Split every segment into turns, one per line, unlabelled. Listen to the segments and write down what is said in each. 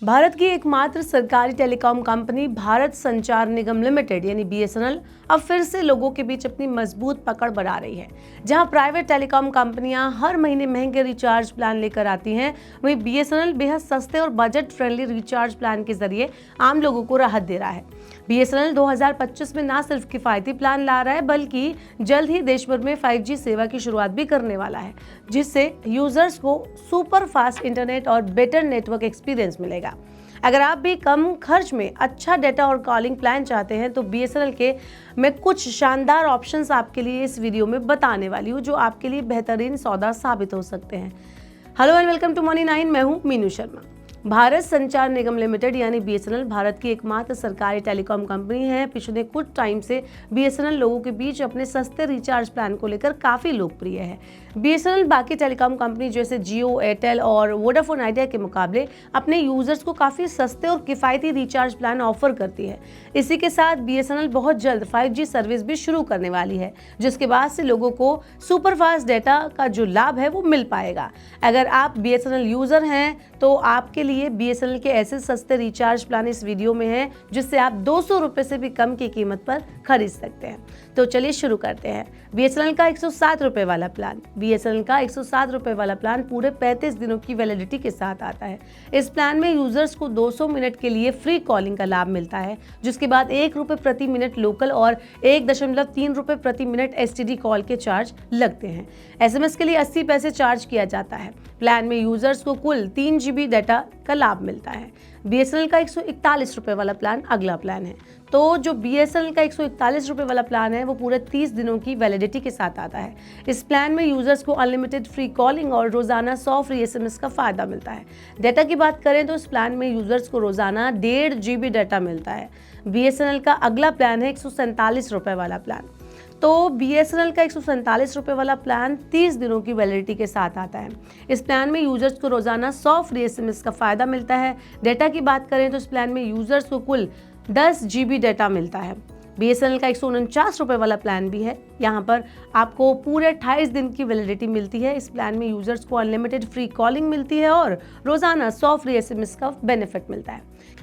भारत की एकमात्र सरकारी telecom company Bharat Sanchar Nigam limited यानी बीएसएनएल अब फिर से लोगों के बीच अपनी मजबूत पकड़ बना रही है। जहां प्राइवेट टेलीकॉम कंपनियां हर महीने महंगे रिचार्ज प्लान लेकर आती हैं, वहीं बीएसएनएल बेहद सस्ते और बजट फ्रेंडली रिचार्ज प्लान के जरिए आम लोगों को राहत दे रहा है। बीएसएनएल 2025 में न सिर्फ किफायती प्लान ला रहा है, बल्कि जल्द ही देश भर में 5G सेवा की शुरुआत भी करने वाला है, जिससे यूजर्स को सुपर फास्ट इंटरनेट और बेटर नेटवर्क एक्सपीरियंस मिलेगा। अगर आप भी कम खर्च में अच्छा डेटा और कॉलिंग प्लान चाहते हैं तो बीएसएनएल के मैं कुछ शानदार ऑप्शंस आपके लिए इस वीडियो में बताने वाली हूँ, जो आपके लिए बेहतरीन सौदा साबित हो सकते हैं। Hello and welcome to money 9। मैं हूँ मीनू शर्मा। भारत संचार निगम लिमिटेड यानी बीएसएनएल भारत की एकमात्र सरकारी टेलीकॉम कंपनी है। पिछले कुछ टाइम से बीएसएनएल लोगों के बीच अपने सस्ते रिचार्ज प्लान को लेकर काफ़ी लोकप्रिय है। बीएसएनएल बाकी टेलीकॉम कंपनी जैसे जियो, एयरटेल और वोडाफोन आइडिया के मुकाबले अपने यूजर्स को काफ़ी सस्ते और किफ़ायती रिचार्ज प्लान ऑफर करती है। इसी के साथ बीएसएनएल बहुत जल्द 5G सर्विस भी शुरू करने वाली है, जिसके बाद से लोगों को सुपर फास्ट डेटा का जो लाभ है वो मिल पाएगा। अगर आप बीएसएनएल यूज़र हैं तो आपके लिए बीएसएनएल के ऐसे सस्ते रिचार्ज प्लान इस वीडियो में हैं, जिससे आप 200 रुपये से भी कम की कीमत पर खरीद सकते हैं। तो चलिए शुरू करते हैं। बीएसएनएल का 107 रुपये वाला प्लान। बीएसएनएल का 107 रुपये वाला प्लान पूरे 35 दिनों की वैलिडिटी के साथ आता है। इस प्लान में यूजर्स को 200 मिनट के लिए फ्री कॉलिंग का लाभ मिलता है, जिसके बाद 1 रुपये प्रति मिनट लोकल और 1.3 रुपये प्रति मिनट एसटीडी कॉल के चार्ज लगते हैं। एसएमएस के लिए 80 पैसे चार्ज किया जाता है। प्लान में यूजर्स को कुल 3 GB डाटा का लाभ मिलता है। बीएसएनएल का 141 रुपये वाला प्लान अगला प्लान है। तो जो बीएसएनएल का 141 रुपये वाला प्लान है वो पूरे 30 दिनों की वैलिडिटी के साथ आता है। इस प्लान में यूजर्स को अनलिमिटेड फ्री कॉलिंग और रोजाना 100 फ्री एसएमएस का फायदा मिलता है। डाटा की बात करें तो इस प्लान में यूजर्स को रोजाना 1.5 GB डाटा मिलता है। बीएसएनएल का अगला प्लान है 147 रुपये वाला प्लान। तो बीएसएनएल का 147 रुपये वाला प्लान 30 दिनों की वैलिडिटी के साथ आता है। इस प्लान में यूजर्स को रोजाना 100 फ्री एसएमएस का फायदा मिलता है। डाटा की बात करें तो इस प्लान में यूजर्स को कुल 10 GB डाटा मिलता है। बीएसएनएल का 149 रुपये वाला प्लान भी है। यहाँ पर आपको पूरे 28 दिन की वैलिडिटी मिलती है। इस प्लान में यूजर्स को अनलिमिटेड फ्री कॉलिंग मिलती है और रोजाना 100 फ्री एसएमएस का बेनिफिट मिलता है।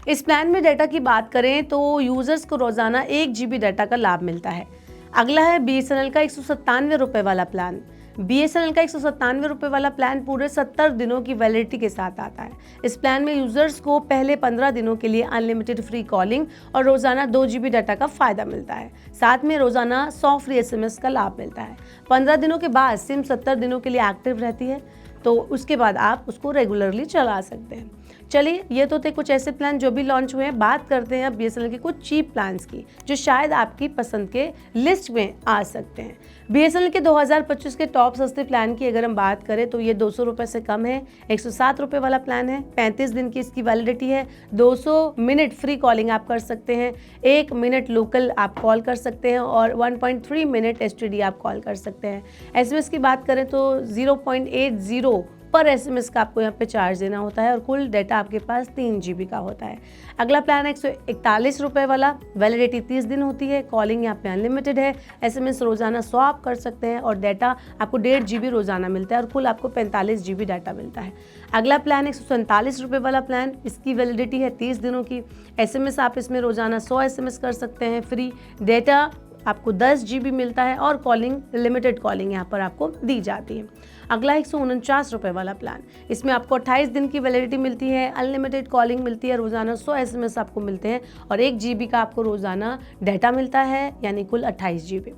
इस प्लान में डाटा की बात करें तो यूजर्स को रोजाना 1 GB डाटा का लाभ मिलता है। अगला है बीएसएनएल का 197 रुपये वाला प्लान। बीएसएनएल का 197 रुपये वाला प्लान पूरे 70 दिनों की वैलिडिटी के साथ आता है। इस प्लान में यूजर्स को पहले 15 दिनों के लिए अनलिमिटेड फ्री कॉलिंग और रोजाना 2 GB डाटा का फायदा मिलता है। साथ में रोजाना 100 फ्री एसएमएस का लाभ मिलता है। 15 दिनों के बाद सिम 70 दिनों के लिए एक्टिव रहती है, तो उसके बाद आप उसको रेगुलरली चला सकते हैं। चलिए, ये तो थे कुछ ऐसे प्लान जो भी लॉन्च हुए हैं। बात करते हैं अब बीएसएनएल के कुछ चीप प्लान्स की, जो शायद आपकी पसंद के लिस्ट में आ सकते हैं। बीएसएनएल के 2025 के टॉप सस्ते प्लान की अगर हम बात करें तो ये 200 रुपये से कम है। 107 रुपये वाला प्लान है। 35 दिन की इसकी वैलिडिटी है। 200 मिनट फ्री कॉलिंग आप कर सकते हैं। 1 मिनट लोकल आप कॉल कर सकते हैं और 1.3 मिनट एसटीडी आप कॉल कर सकते हैं। एसएमएस की बात करें तो 0.80 पर एसएमएस का आपको यहाँ पे चार्ज देना होता है और कुल डाटा आपके पास 3 GB का होता है। अगला प्लान है 141 रुपये वाला। वैलिडिटी 30 दिन होती है। कॉलिंग यहाँ पे अनलिमिटेड है। एसएमएस रोजाना 100 आप कर सकते हैं और डाटा आपको 1.5 GB रोजाना मिलता है और कुल आपको 45 GB डाटा मिलता है। अगला प्लान 147 रुपये वाला प्लान। इसकी वैलिडिटी है 30 दिनों की। एसएमएस आप इसमें रोजाना 100 एसएमएस कर सकते हैं फ्री। डाटा आपको 10 GB मिलता है और कॉलिंग लिमिटेड कॉलिंग यहाँ पर आपको दी जाती है। अगला 149 रुपये वाला प्लान। इसमें आपको 28 दिन की वैलिडिटी मिलती है। अनलिमिटेड कॉलिंग मिलती है। रोजाना 100 एसएमएस आपको मिलते हैं और 1 GB का आपको रोजाना डाटा मिलता है, यानी कुल 28 GB।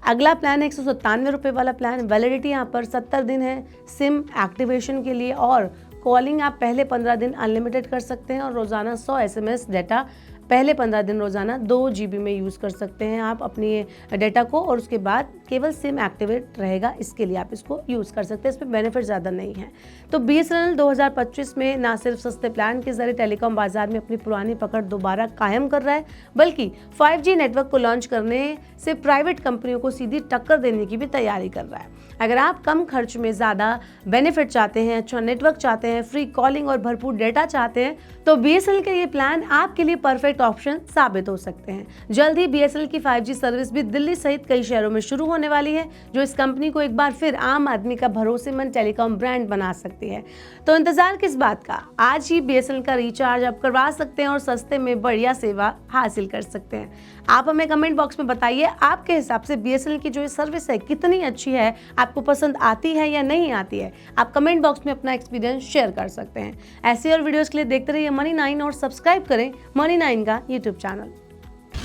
अगला प्लान है 197 रुपये वाला प्लान। वैलिडिटी यहाँ पर 70 दिन है सिम एक्टिवेशन के लिए और कॉलिंग आप पहले 15 दिन अनलिमिटेड कर सकते हैं और रोजाना 100 एसएमएस डाटा पहले 15 दिन रोजाना 2 GB में यूज़ कर सकते हैं आप अपनी डाटा को, और उसके बाद केवल सिम एक्टिवेट रहेगा, इसके लिए आप इसको यूज़ कर सकते हैं। इसमें बेनिफिट ज़्यादा नहीं है। तो बीएसएनएल 2025 में ना सिर्फ सस्ते प्लान के जरिए टेलीकॉम बाजार में अपनी पुरानी पकड़ दोबारा कायम कर रहा है, बल्कि 5G नेटवर्क को लॉन्च करने से प्राइवेट कंपनियों को सीधी टक्कर देने की भी तैयारी कर रहा है। अगर आप कम खर्च में ज़्यादा बेनिफिट चाहते हैं, अच्छा नेटवर्क चाहते हैं, फ्री कॉलिंग और भरपूर डेटा चाहते हैं, तो बीएसएनएल का ये प्लान आपके लिए परफेक्ट बेस्ट ऑप्शन साबित हो सकते हैं। जल्द ही BSNL की 5G सर्विस भी दिल्ली सहित कई शहरों में शुरू होने वाली है, जो इस कंपनी को एक बार फिर आम आदमी का भरोसेमंद टेलीकॉम ब्रांड बना सकती है। तो इंतजार किस बात का, आज ही BSNL का रिचार्ज आप करवा सकते हैं और सस्ते में बढ़िया सेवा हासिल कर सकते हैं। आप हमें कमेंट बॉक्स में बताइए, आपके हिसाब से BSNL की जो सर्विस है कितनी अच्छी है, आपको पसंद आती है या नहीं आती है। आप कमेंट बॉक्स में अपना एक्सपीरियंस शेयर कर सकते हैं। ऐसे और वीडियोस के लिए देखते रहिए मनी 9 और सब्सक्राइब करें मनी 9 का यूट्यूब चैनल।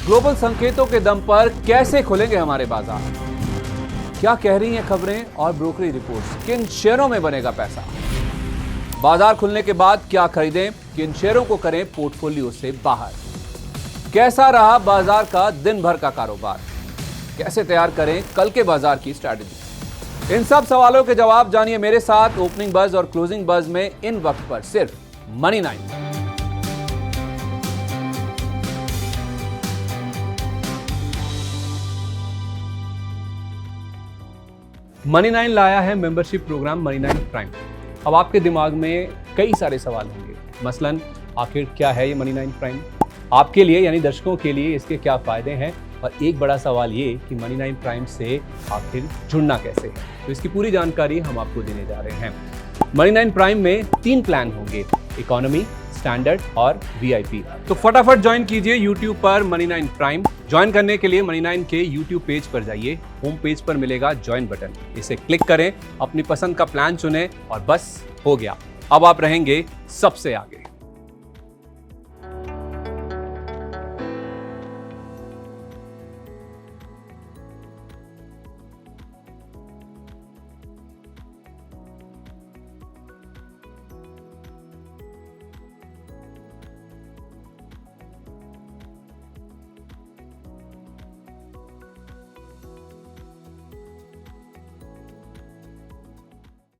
ग्लोबल संकेतों के दम पर कैसे खुलेंगे हमारे बाजार, क्या कह रही हैं खबरें और ब्रोकरेज रिपोर्ट्स, किन शेयरों में बनेगा पैसा, बाजार खुलने के बाद क्या खरीदें, किन शेयरों को करें पोर्टफोलियो से बाहर, कैसा रहा बाजार का दिन भर का कारोबार, कैसे तैयार करें कल के बाजार की स्ट्रैटेजी। इन सब सवालों के जवाब जानिए मेरे साथ ओपनिंग बज और क्लोजिंग बज में इन वक्त पर सिर्फ मनी 9। मनी 9 लाया है मेंबरशिप प्रोग्राम मनी 9 प्राइम। अब आपके दिमाग में कई सारे सवाल होंगे, मसलन आखिर क्या है ये मनी 9 प्राइम, आपके लिए यानी दर्शकों के लिए इसके क्या फायदे हैं, और एक बड़ा सवाल ये कि मनी 9 प्राइम से आखिर जुड़ना कैसे है। तो इसकी पूरी जानकारी हम आपको देने जा रहे हैं। मनी 9 प्राइम में 3 प्लान होंगे, इकोनॉमी, स्टैंडर्ड और VIP। तो फटाफट ज्वाइन कीजिए YouTube पर मनी 9 प्राइम। ज्वाइन करने के लिए मनी 9 के YouTube पेज पर जाइए, होम पेज पर मिलेगा ज्वाइन बटन, इसे क्लिक करें, अपनी पसंद का प्लान चुनें और बस हो गया, अब आप रहेंगे सबसे आगे।